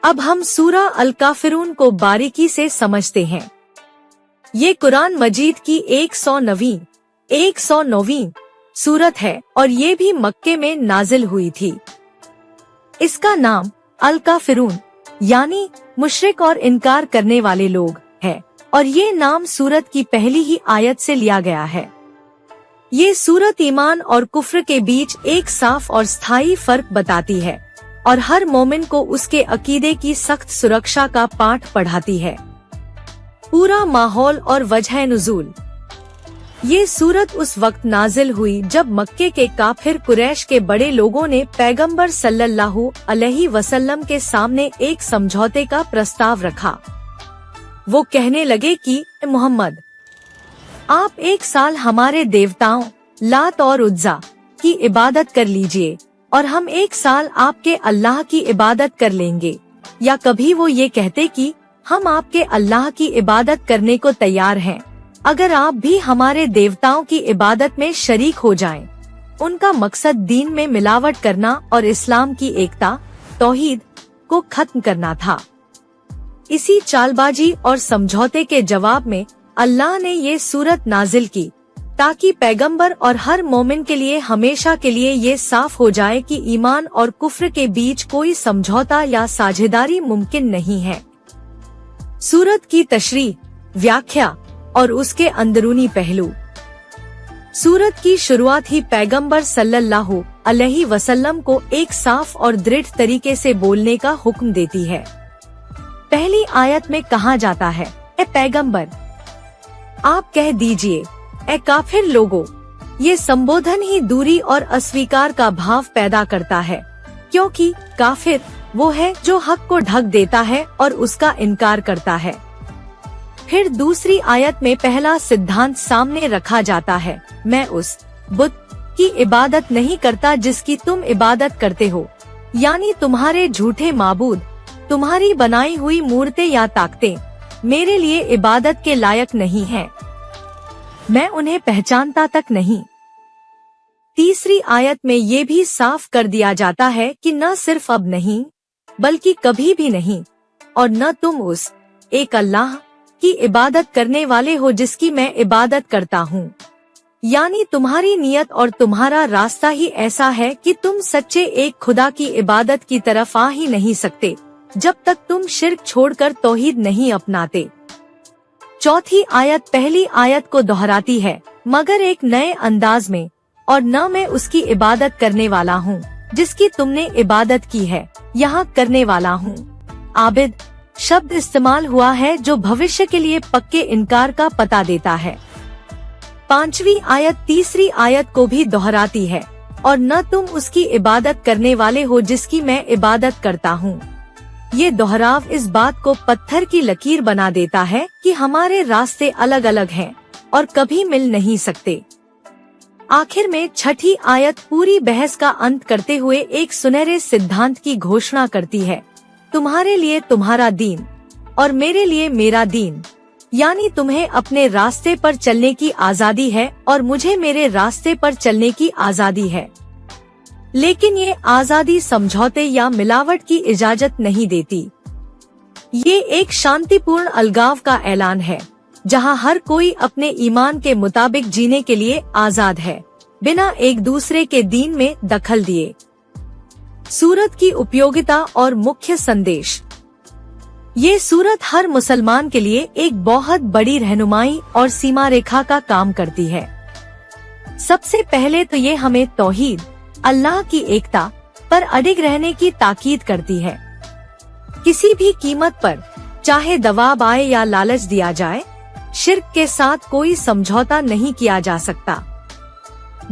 अब हम सूरा अल काफिरून को बारीकी से समझते हैं। ये कुरान मजीद की 109वीं सूरत है और ये भी मक्के में नाजिल हुई थी। इसका नाम अल काफिरून यानी मुशरिक और इनकार करने वाले लोग है और ये नाम सूरत की पहली ही आयत से लिया गया है। ये सूरत ईमान और कुफ्र के बीच एक साफ और स्थायी फर्क बताती है और हर मोमिन को उसके अकीदे की सख्त सुरक्षा का पाठ पढ़ाती है। पूरा माहौल और वजह नुज़ूल। ये सूरत उस वक्त नाजिल हुई जब मक्के के काफिर कुरैश के बड़े लोगों ने पैगंबर सल्लल्लाहु अलैहि वसल्लम के सामने एक समझौते का प्रस्ताव रखा। वो कहने लगे कि मोहम्मद, आप 1 साल हमारे देवताओं लात और उज्जा की इबादत कर लीजिए और हम 1 साल आपके अल्लाह की इबादत कर लेंगे। या कभी वो ये कहते कि हम आपके अल्लाह की इबादत करने को तैयार हैं, अगर आप भी हमारे देवताओं की इबादत में शरीक हो जाएं। उनका मकसद दीन में मिलावट करना और इस्लाम की एकता तौहीद को खत्म करना था। इसी चालबाजी और समझौते के जवाब में अल्लाह ने ये सूरत नाजिल की ताकि पैगंबर और हर मोमिन के लिए हमेशा के लिए ये साफ हो जाए कि ईमान और कुफ्र के बीच कोई समझौता या साझेदारी मुमकिन नहीं है। सूरत की तशरीह, व्याख्या और उसके अंदरूनी पहलू। सूरत की शुरुआत ही पैगंबर सल्लल्लाहु अलैहि वसल्लम को एक साफ और दृढ़ तरीके से बोलने का हुक्म देती है। पहली आयत में कहा जाता है, ए पैगंबर, आप कह दीजिए, ए काफिर लोगों। ये संबोधन ही दूरी और अस्वीकार का भाव पैदा करता है, क्योंकि काफिर वो है जो हक को ढक देता है और उसका इनकार करता है। फिर दूसरी आयत में पहला सिद्धांत सामने रखा जाता है, मैं उस बुत की इबादत नहीं करता जिसकी तुम इबादत करते हो, यानी तुम्हारे झूठे माबूद, तुम्हारी बनाई हुई मूर्तें या ताकतें मेरे लिए इबादत के लायक नहीं हैं। मैं उन्हें पहचानता तक नहीं। तीसरी आयत में ये भी साफ कर दिया जाता है कि न सिर्फ अब नहीं बल्कि कभी भी नहीं, और न तुम उस एक अल्लाह की इबादत करने वाले हो जिसकी मैं इबादत करता हूँ। यानी तुम्हारी नियत और तुम्हारा रास्ता ही ऐसा है कि तुम सच्चे एक खुदा की इबादत की तरफ आ ही नहीं सकते जब तक तुम शिर्क छोड़कर तौहीद नहीं अपनाते। चौथी आयत पहली आयत को दोहराती है, मगर एक नए अंदाज में, और न मैं उसकी इबादत करने वाला हूँ जिसकी तुमने इबादत की है, यहाँ करने वाला हूँ। आबिद शब्द इस्तेमाल हुआ है जो भविष्य के लिए पक्के इनकार का पता देता है। पांचवी आयत तीसरी आयत को भी दोहराती है, और न तुम उसकी इबादत करने वाले हो जिसकी मैं इबादत करता हूँ। ये दोहराव इस बात को पत्थर की लकीर बना देता है कि हमारे रास्ते अलग अलग हैं और कभी मिल नहीं सकते। आखिर में छठी आयत पूरी बहस का अंत करते हुए एक सुनहरे सिद्धांत की घोषणा करती है, तुम्हारे लिए तुम्हारा दीन और मेरे लिए मेरा दीन, यानी तुम्हें अपने रास्ते पर चलने की आजादी है और मुझे मेरे रास्ते पर चलने की आजादी है। लेकिन ये आजादी समझौते या मिलावट की इजाजत नहीं देती। ये एक शांतिपूर्ण अलगाव का ऐलान है जहां हर कोई अपने ईमान के मुताबिक जीने के लिए आजाद है, बिना एक दूसरे के दीन में दखल दिए। सूरत की उपयोगिता और मुख्य संदेश। ये सूरत हर मुसलमान के लिए एक बहुत बड़ी रहनुमाई और सीमा रेखा का काम करती है। सबसे पहले तो ये हमें तौहीद, अल्लाह की एकता पर अडिग रहने की ताकीद करती है। किसी भी कीमत पर, चाहे दबाव आए या लालच दिया जाए, शिर्क के साथ कोई समझौता नहीं किया जा सकता।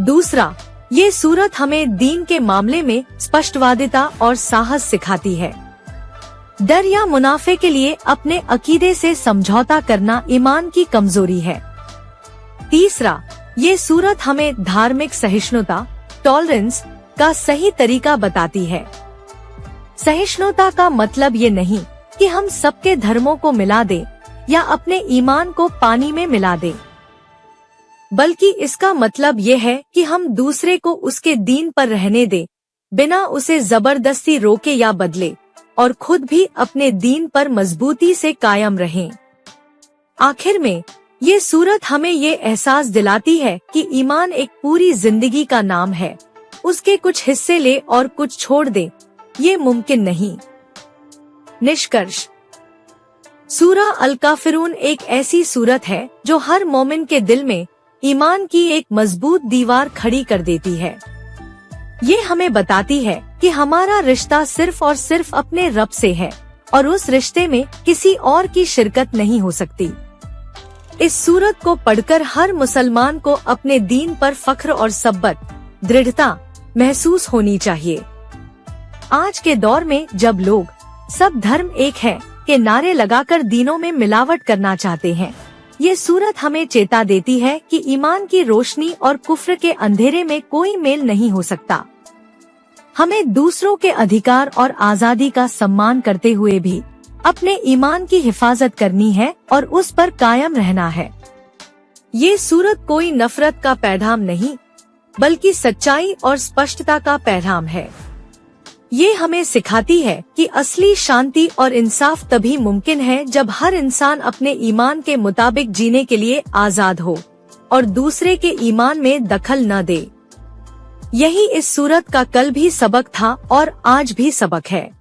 दूसरा, ये सूरत हमें दीन के मामले में स्पष्टवादिता और साहस सिखाती है। डर या मुनाफे के लिए अपने अकीदे से समझौता करना ईमान की कमजोरी है। तीसरा, ये सूरत हमें धार्मिक सहिष्णुता, टॉलरेंस का सही तरीका बताती है। सहिष्णुता का मतलब ये नहीं कि हम सबके धर्मों को मिला दें या अपने ईमान को पानी में मिला दें, बल्कि इसका मतलब ये है कि हम दूसरे को उसके दीन पर रहने दें, बिना उसे जबरदस्ती रोके या बदले। और खुद भी अपने दीन पर मजबूती से कायम रहें। आखिर में ये सूरत हमें ये एहसास दिलाती है कि ईमान एक पूरी जिंदगी का नाम है। उसके कुछ हिस्से ले और कुछ छोड़ दे, ये मुमकिन नहीं। निष्कर्ष, सूरह अल काफिरून एक ऐसी सूरत है जो हर मोमिन के दिल में ईमान की एक मजबूत दीवार खड़ी कर देती है। ये हमें बताती है कि हमारा रिश्ता सिर्फ और सिर्फ अपने रब से है और उस रिश्ते में किसी और की शिरकत नहीं हो सकती। इस सूरत को पढ़कर हर मुसलमान को अपने दीन पर फख्र और सब्बत, दृढ़ता महसूस होनी चाहिए। आज के दौर में जब लोग सब धर्म एक है के नारे लगाकर दीनों में मिलावट करना चाहते हैं, ये सूरत हमें चेता देती है कि ईमान की रोशनी और कुफ्र के अंधेरे में कोई मेल नहीं हो सकता। हमें दूसरों के अधिकार और आजादी का सम्मान करते हुए भी अपने ईमान की हिफाजत करनी है और उस पर कायम रहना है। ये सूरत कोई नफरत का पैगाम नहीं, बल्कि सच्चाई और स्पष्टता का पैगाम है। ये हमें सिखाती है कि असली शांति और इंसाफ तभी मुमकिन है जब हर इंसान अपने ईमान के मुताबिक जीने के लिए आजाद हो और दूसरे के ईमान में दखल न दे। यही इस सूरत का कल भी सबक था और आज भी सबक है।